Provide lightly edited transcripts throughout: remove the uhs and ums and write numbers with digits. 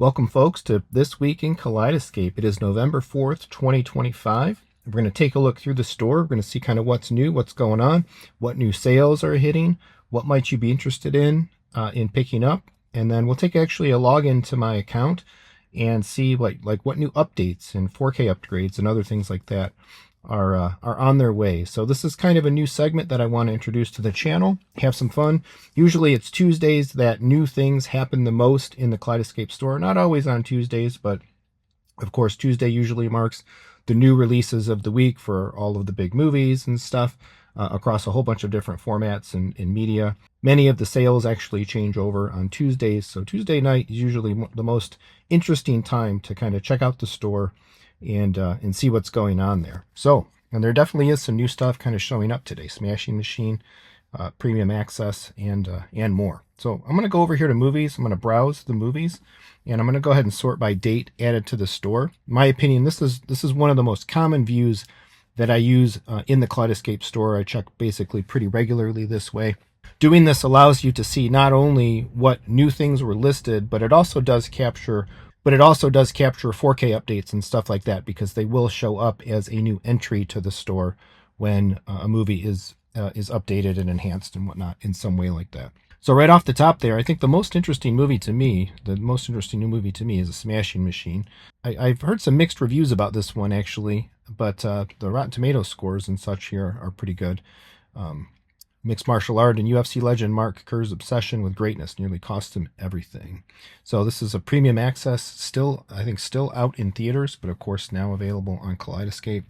Welcome, folks, to This Week in Kaleidescape. It is November 4th, 2025. We're going to take a look through the store. We're going to see kind of what's new, what's going on, what new sales are hitting, what might you be interested in picking up. And then we'll take actually a login to my account and see like what new updates and 4K upgrades and other things like that are on their way. So this is kind of a new segment that I want to introduce to the channel. Have some fun. Usually it's Tuesdays that new things happen the most in the Kaleidescape store. Not always on Tuesdays, but of course Tuesday usually marks the new releases of the week for all of the big movies and stuff across a whole bunch of different formats and media. Many of the sales actually change over on Tuesdays, so Tuesday night is usually the most interesting time to kind of check out the store and see what's going on there. So, and there definitely is some new stuff kind of showing up today. Smashing Machine, Premium Access, and more. So I'm going to go over here to movies. I'm going to browse the movies, and I'm going to go ahead and sort by date added to the store. In my opinion, this is one of the most common views that I use in the Kaleidescape store. I check basically pretty regularly this way. Doing this allows you to see not only what new things were listed, but it also does capture 4K updates and stuff like that, because they will show up as a new entry to the store when a movie is updated and enhanced and whatnot in some way like that. So right off the top there, I think the most interesting new movie to me is A Smashing Machine. I've heard some mixed reviews about this one actually, but the Rotten Tomatoes scores and such here are pretty good. Mixed martial art and UFC legend Mark Kerr's obsession with greatness nearly cost him everything. So this is a premium access, still out in theaters, but of course now available on Kaleidescape.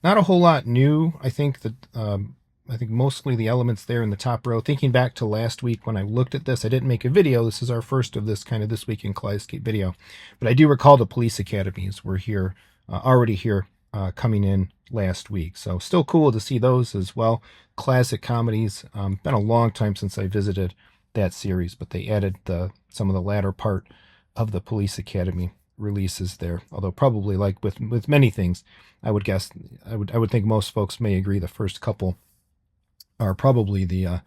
Not a whole lot new. I think mostly the elements there in the top row. Thinking back to last week when I looked at this, I didn't make a video. This is our first of this kind of This Week in Kaleidescape video, but I do recall the police academies were here already here coming in last week. So still cool to see those as well. Classic comedies. Been a long time since I visited that series, but they added some of the latter part of the Police Academy releases there. Although probably like with many things, I would think most folks may agree the first couple are probably the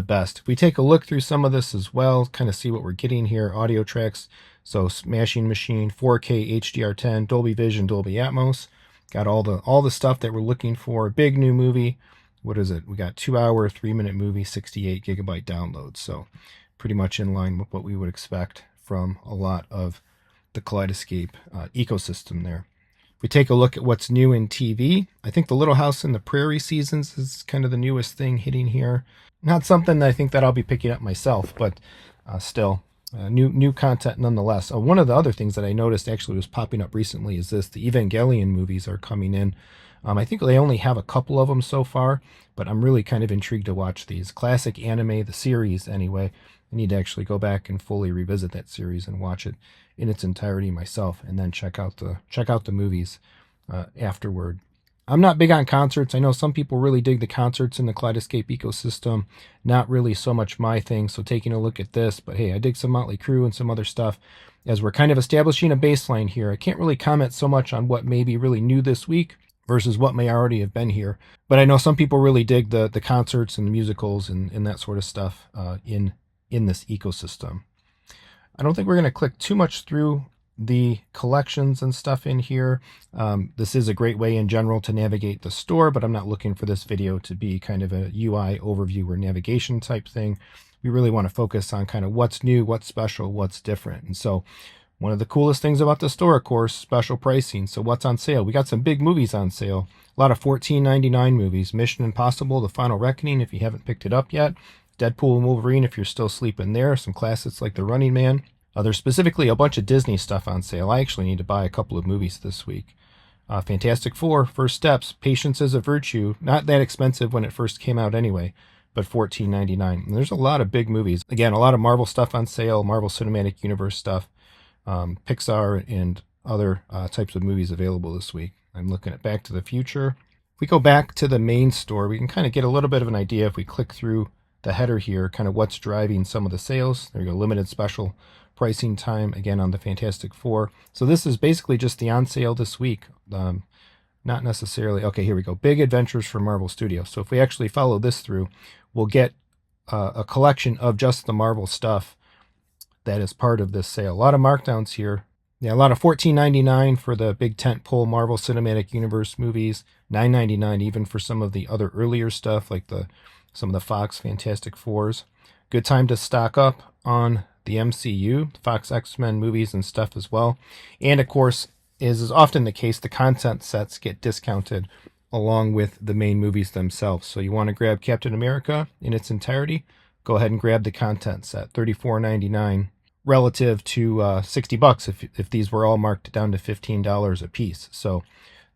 best. If we take a look through some of this as well, kind of see what we're getting here. Audio tracks. So Smashing Machine, 4K HDR10, Dolby Vision, Dolby Atmos. Got all the stuff that we're looking for. Big new movie. What is it? We got 2-hour, 3-minute movie, 68 gigabyte download. So pretty much in line with what we would expect from a lot of the Kaleidescape ecosystem there. If we take a look at what's new in TV, I think the Little House on the Prairie seasons is kind of the newest thing hitting here. Not something that I think that I'll be picking up myself, but still new content nonetheless. One of the other things that I noticed actually was popping up recently is this: the Evangelion movies are coming in. I think they only have a couple of them so far, but I'm really kind of intrigued to watch these. Classic anime, the series anyway. I need to actually go back and fully revisit that series and watch it in its entirety myself, and then check out the movies afterward. I'm not big on concerts. I know some people really dig the concerts in the Kaleidescape ecosystem. Not really so much my thing, so taking a look at this. But hey, I dig some Motley Crue and some other stuff. As we're kind of establishing a baseline here, I can't really comment so much on what may be really new this week versus what may already have been here. But I know some people really dig the concerts and the musicals and that sort of stuff in this ecosystem. I don't think we're going to click too much through the collections and stuff in here. This is a great way in general to navigate the store, but I'm not looking for this video to be kind of a UI overview or navigation type thing. We really want to focus on kind of what's new, what's special, what's different. And so one of the coolest things about the store, of course, special pricing. So what's on sale? We got some big movies on sale. A lot of $14.99 movies. Mission Impossible, The Final Reckoning, if you haven't picked it up yet. Deadpool and Wolverine, if you're still sleeping there. Some classics like The Running Man. There's specifically a bunch of Disney stuff on sale. I actually need to buy a couple of movies this week. Fantastic Four, First Steps, Patience is a Virtue. Not that expensive when it first came out anyway, but $14.99. And there's a lot of big movies. Again, a lot of Marvel stuff on sale, Marvel Cinematic Universe stuff, Pixar and other types of movies available this week. I'm looking at Back to the Future. If we go back to the main store, we can kind of get a little bit of an idea if we click through the header here, kind of what's driving some of the sales. There you go, limited special pricing time, again, on the Fantastic Four. So this is basically just the on sale this week. Not necessarily, okay, here we go. Big Adventures for Marvel Studios. So if we actually follow this through, we'll get a collection of just the Marvel stuff that is part of this sale. A lot of markdowns here. Yeah, a lot of $14.99 for the big tentpole Marvel Cinematic Universe movies, $9.99 even for some of the other earlier stuff like some of the Fox Fantastic Fours. Good time to stock up on the MCU, Fox X-Men movies and stuff as well. And of course, as is often the case, the content sets get discounted along with the main movies themselves. So you want to grab Captain America in its entirety, go ahead and grab the content set, $34.99 relative to $60 if these were all marked down to $15 a piece. So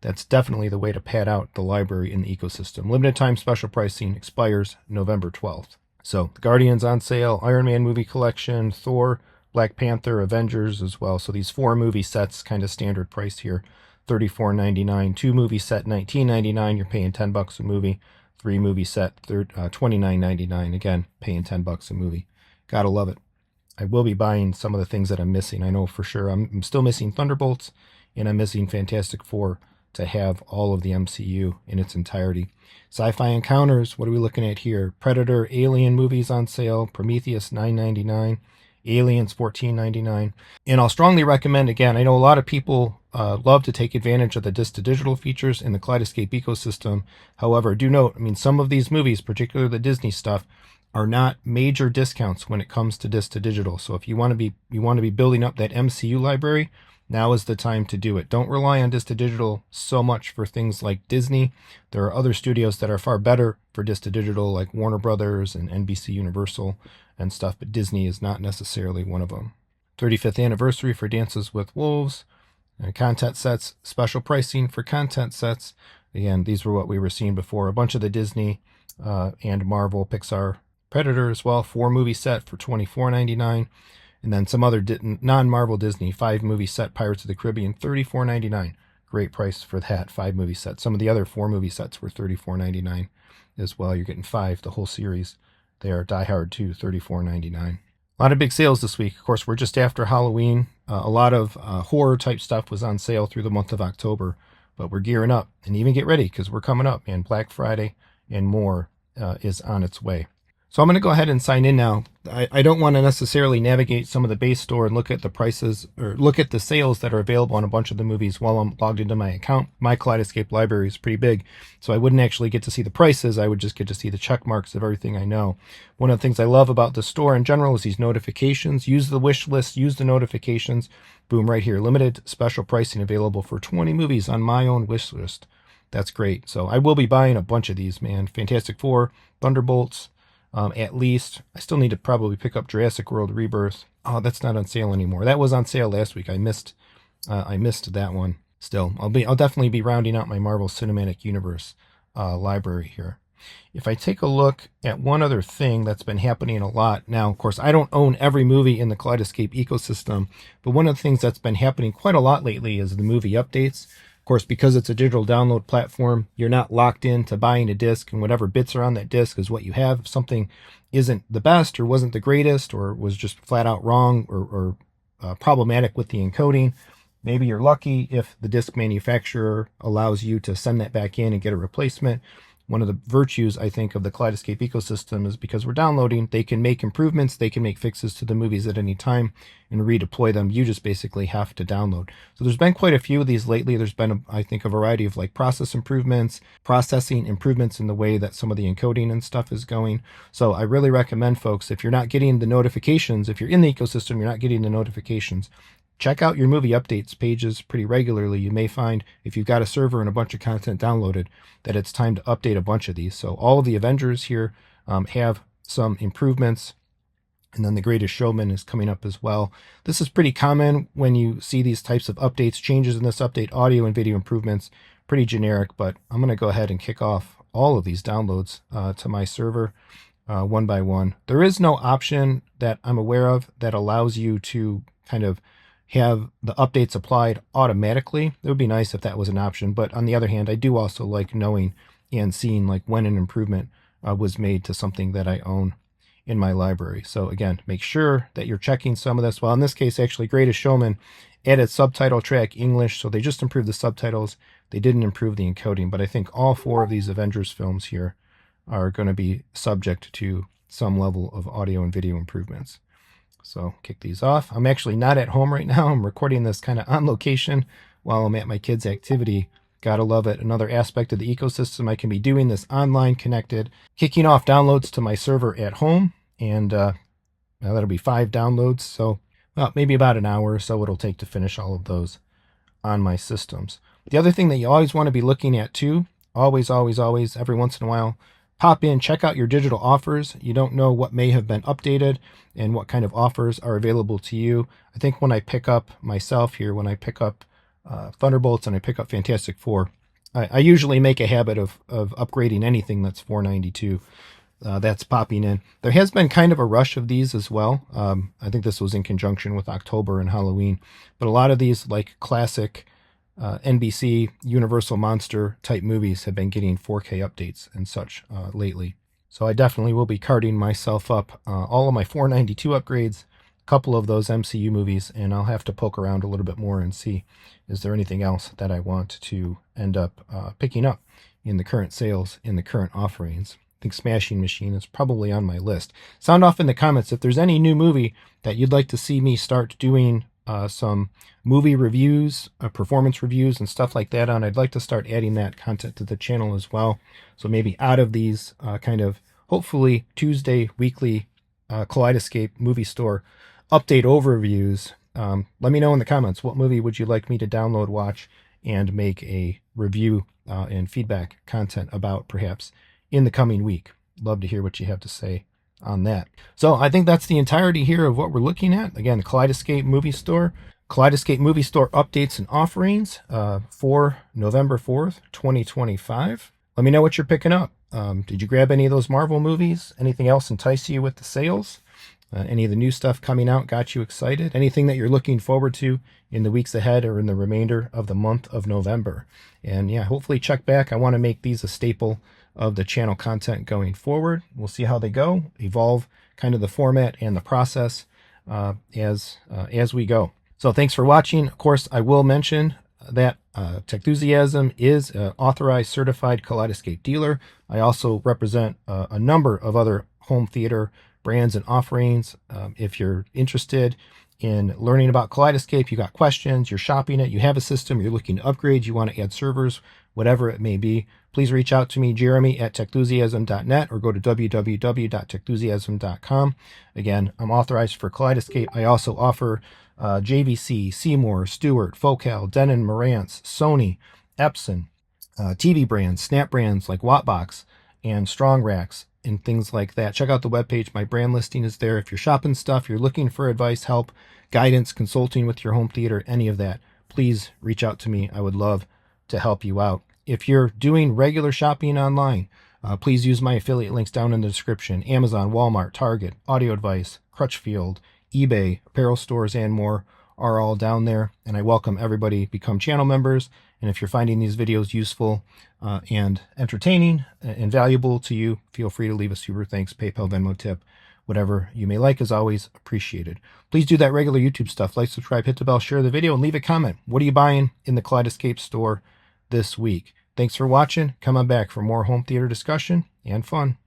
that's definitely the way to pad out the library in the ecosystem. Limited time special pricing expires November 12th. So the Guardians on sale, Iron Man movie collection, Thor, Black Panther, Avengers as well. So these 4 movie sets, kind of standard price here, $34.99. 2 movie set, $19.99. You're paying $10 a movie. 3 movie set, $29.99. Again, paying $10 a movie. Gotta love it. I will be buying some of the things that I'm missing. I know for sure I'm still missing Thunderbolts, and I'm missing Fantastic Four to have all of the MCU in its entirety. Sci-Fi Encounters, what are we looking at here? Predator, Alien movies on sale, Prometheus $9.99, Aliens $14.99. And I'll strongly recommend, again, I know a lot of people love to take advantage of the disc to digital features in the Kaleidescape ecosystem. However, do note, some of these movies, particularly the Disney stuff, are not major discounts when it comes to disc to digital. So if you want to be building up that MCU library, now is the time to do it. Don't rely on disc to digital so much for things like Disney. There are other studios that are far better for disc to digital, like Warner Brothers and NBC Universal and stuff, but Disney is not necessarily one of them. 35th anniversary for Dances with Wolves. Content sets, special pricing for content sets. Again, these were what we were seeing before. A bunch of the Disney and Marvel, Pixar, Predator as well, 4 movie set for $24.99. And then some other non-Marvel Disney 5 movie set, Pirates of the Caribbean, $34.99. Great price for that 5 movie set. Some of the other 4 movie sets were $34.99 as well. You're getting 5, the whole series there. Die Hard 2, $34.99. A lot of big sales this week. Of course, we're just after Halloween. A lot of horror type stuff was on sale through the month of October, but we're gearing up. And even get ready because we're coming up, and Black Friday and more is on its way. So I'm going to go ahead and sign in now. I don't want to necessarily navigate some of the base store and look at the prices or look at the sales that are available on a bunch of the movies while I'm logged into my account. My Kaleidescape library is pretty big, so I wouldn't actually get to see the prices. I would just get to see the check marks of everything I know. One of the things I love about the store in general is these notifications. Use the wish list, use the notifications. Boom, right here. Limited special pricing available for 20 movies on my own wish list. That's great. So I will be buying a bunch of these, man. Fantastic Four, Thunderbolts, at least. I still need to probably pick up Jurassic World Rebirth. Oh, that's not on sale anymore. That was on sale last week. I missed that one. Still, I'll definitely be rounding out my Marvel Cinematic Universe library here. If I take a look at one other thing that's been happening a lot now, of course, I don't own every movie in the Kaleidescape ecosystem, but one of the things that's been happening quite a lot lately is the movie updates. Of course, because it's a digital download platform, you're not locked into buying a disc, and whatever bits are on that disc is what you have. If something isn't the best or wasn't the greatest or was just flat out wrong or problematic with the encoding, maybe you're lucky if the disc manufacturer allows you to send that back in and get a replacement. One of the virtues, I think, of the Kaleidescape ecosystem is because we're downloading, they can make improvements, they can make fixes to the movies at any time and redeploy them. You just basically have to download. So there's been quite a few of these lately. There's been, I think, a variety of like processing improvements in the way that some of the encoding and stuff is going. So I really recommend folks, if you're not getting the notifications, if you're in the ecosystem, you're not getting the notifications, check out your movie updates pages pretty regularly. You may find, if you've got a server and a bunch of content downloaded, that it's time to update a bunch of these. So all of the Avengers here have some improvements. And then The Greatest Showman is coming up as well. This is pretty common when you see these types of updates, changes in this update, audio and video improvements, pretty generic, but I'm going to go ahead and kick off all of these downloads to my server one by one. There is no option that I'm aware of that allows you to kind of have the updates applied automatically. It would be nice if that was an option, but on the other hand, I do also like knowing and seeing like when an improvement was made to something that I own in my library. So again, make sure that you're checking some of this. Well, in this case, actually, Greatest Showman added subtitle track English, so they just improved the subtitles. They didn't improve the encoding, but I think all 4 of these Avengers films here are going to be subject to some level of audio and video improvements. So kick these off. I'm actually not at home right now. I'm recording this kind of on location while I'm at my kids' activity. Gotta love it. Another aspect of the ecosystem. I can be doing this online connected, kicking off downloads to my server at home. And that'll be 5 downloads. So maybe about an hour or so it'll take to finish all of those on my systems. The other thing that you always want to be looking at too, always, every once in a while, pop in, check out your digital offers. You don't know what may have been updated and what kind of offers are available to you. I think when I pick up myself here, when I pick up Thunderbolts and I pick up Fantastic Four, I usually make a habit of upgrading anything that's $4.92. That's popping in. There has been kind of a rush of these as well. I think this was in conjunction with October and Halloween, but a lot of these like classic NBC Universal Monster type movies have been getting 4K updates and such lately. So I definitely will be carting myself up all of my $4.92 upgrades, a couple of those MCU movies, and I'll have to poke around a little bit more and see, is there anything else that I want to end up picking up in the current sales, in the current offerings. I think Smashing Machine is probably on my list. Sound off in the comments if there's any new movie that you'd like to see me start doing some movie reviews, performance reviews, and stuff like that on. I'd like to start adding that content to the channel as well. So maybe out of these kind of hopefully Tuesday weekly Kaleidescape movie store update overviews, let me know in the comments what movie would you like me to download, watch, and make a review and feedback content about perhaps in the coming week. Love to hear what you have to say on that. So I think that's the entirety here of what we're looking at. Again, the Kaleidescape Movie Store. Kaleidescape Movie Store updates and offerings for November 4th, 2025. Let me know what you're picking up. Did you grab any of those Marvel movies? Anything else entice you with the sales? Any of the new stuff coming out got you excited? Anything that you're looking forward to in the weeks ahead or in the remainder of the month of November? And yeah, hopefully check back. I want to make these a staple of the channel content going forward. We'll see how they go, evolve kind of the format and the process as we go. So thanks for watching. Of course, I will mention that Techthusiasm is an authorized certified Kaleidescape dealer. I also represent a number of other home theater brands and offerings. If you're interested in learning about Kaleidescape, you got questions, you're shopping it, you have a system, you're looking to upgrade, you want to add servers, whatever it may be, please reach out to me, Jeremy at techthusiasm.net, or go to www.techthusiasm.com. Again, I'm authorized for Kaleidescape. I also offer JVC, Seymour, Stewart, Focal, Denon, Marantz, Sony, Epson, TV brands, Snap brands like Wattbox and Strong Racks, and things like that. Check out the webpage. My brand listing is there. If you're shopping stuff, you're looking for advice, help, guidance, consulting with your home theater, any of that, please reach out to me. I would love to help you out. If you're doing regular shopping online, please use my affiliate links down in the description. Amazon, Walmart, Target, Audio Advice, Crutchfield, eBay, apparel stores, and more are all down there. And I welcome everybody become channel members. And if you're finding these videos useful and entertaining and valuable to you, feel free to leave a super thanks, PayPal, Venmo tip, whatever you may like, is always appreciated. Please do that regular YouTube stuff. Like, subscribe, hit the bell, share the video, and leave a comment. What are you buying in the Kaleidescape store this week? Thanks for watching. Come on back for more home theater discussion and fun.